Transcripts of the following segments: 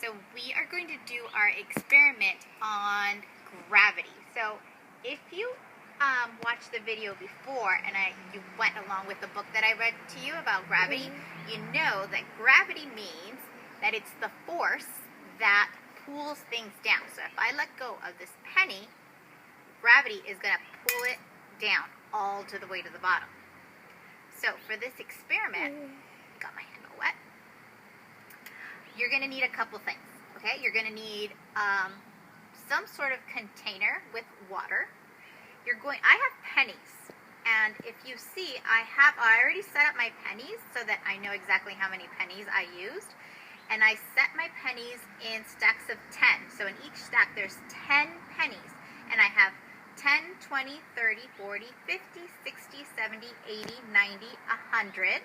So we are going to do our experiment on gravity. So if you watched the video before and you went along with the book that I read to you about gravity, you know that gravity means that it's the force that pulls things down. So if I let go of this penny, gravity is going to pull it down all to the way to the bottom. So for this experiment, got my hand all wet, you're going to need a couple things, okay? You're going to need some sort of container with water. I have pennies, and if you see, I already set up my pennies so that I know exactly how many pennies I used, and I set my pennies in stacks of 10. So in each stack there's 10 pennies, and I have 10, 20, 30, 40, 50, 60, 70, 80, 90, 100,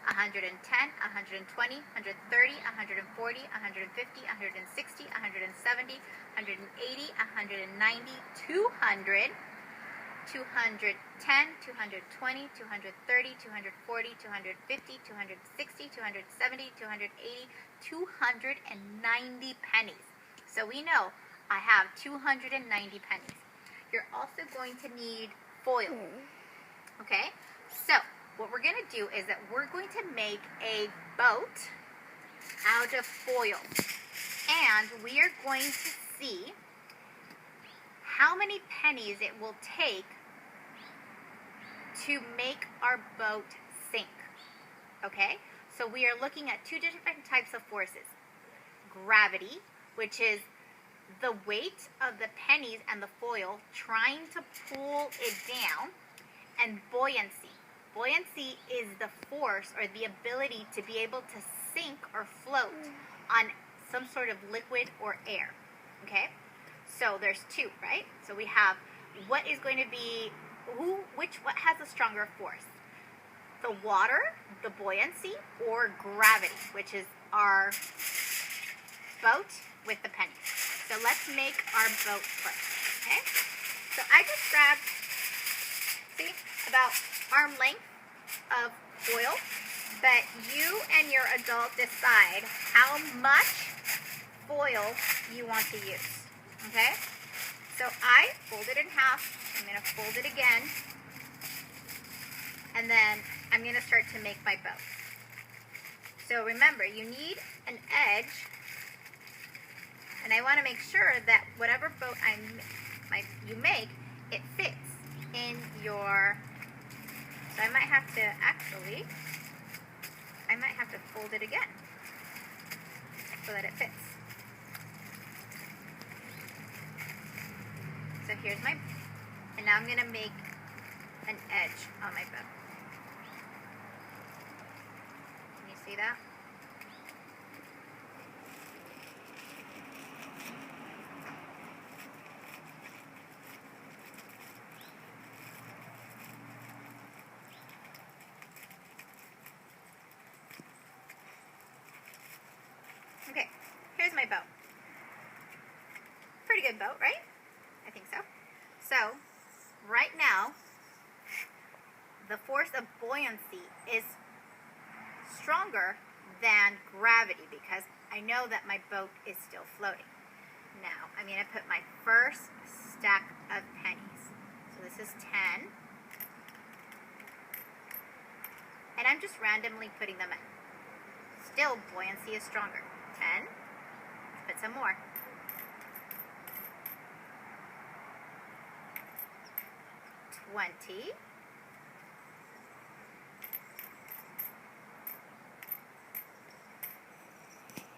110, 120, 130, 140, 150, 160, 170, 180, 190, 200, 210, 220, 230, 240, 250, 260, 270, 280, 290 pennies. So we know I have 290 pennies. You're also going to need foil. Okay? So what we're going to do is that we're going to make a boat out of foil. And we are going to see how many pennies it will take to make our boat sink. Okay? So we are looking at two different types of forces. Gravity, which is the weight of the pennies and the foil trying to pull it down, and buoyancy. Buoyancy is the force or the ability to be able to sink or float on some sort of liquid or air. Okay? So there's two, right? So we have what is going to be, what has a stronger force? The water, the buoyancy, or gravity, which is our boat with the pennies. So let's make our boat first, okay? So I just grabbed, see, about arm length of foil, but you and your adult decide how much foil you want to use, okay? So I fold it in half. I'm going to fold it again, and then I'm going to start to make my boat. So remember, you need an edge, and I want to make sure that whatever boat you make, it fits in your, so I might have to fold it again so that it fits. So here's and now I'm going to make an edge on my boat. Can you see that? Okay, here's my boat. Pretty good boat, right? I think so. So, right now, the force of buoyancy is stronger than gravity because I know that my boat is still floating. Now, I'm going to put my first stack of pennies. So this is 10. And I'm just randomly putting them in. Still, buoyancy is stronger. 10. Let's put some more. 20.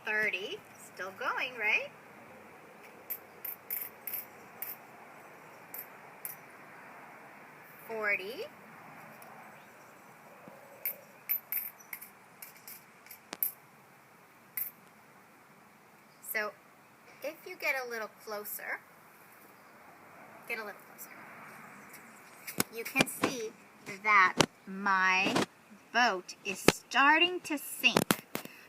30. Still going, right? 40. So if you get a little closer, you can see that my boat is starting to sink.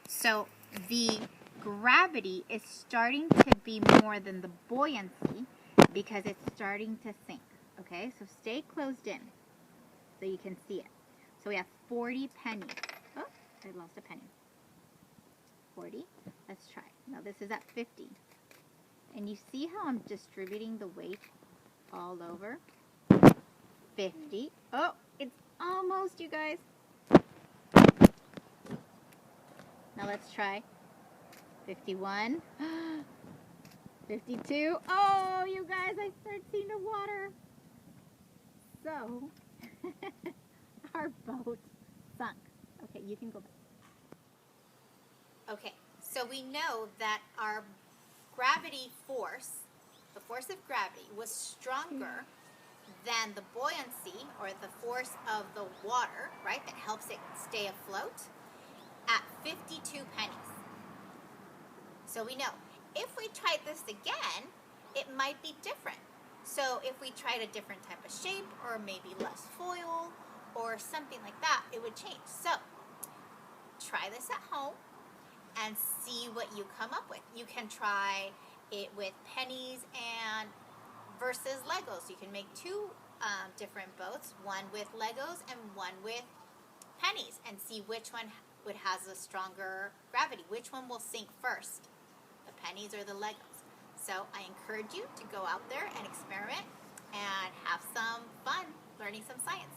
So the gravity is starting to be more than the buoyancy because it's starting to sink. Okay, so stay closed in so you can see it. So we have 40 pennies. Oh, I lost a penny. 40. Let's try. Now this is at 50. And you see how I'm distributing the weight all over? 50. Oh, it's almost, you guys. Now let's try 51. 52. Oh, you guys, I start seeing the water. So, our boat sunk. Okay, you can go back. Okay, so we know that our gravity force, the force of gravity, was stronger than the buoyancy, or the force of the water, right, that helps it stay afloat, at 52 pennies. So we know, if we tried this again, it might be different. So if we tried a different type of shape, or maybe less foil, or something like that, it would change. So, try this at home, and see what you come up with. You can try it with pennies and versus Legos. You can make two different boats, one with Legos and one with pennies, and see which one has a stronger gravity. Which one will sink first, the pennies or the Legos? So I encourage you to go out there and experiment and have some fun learning some science.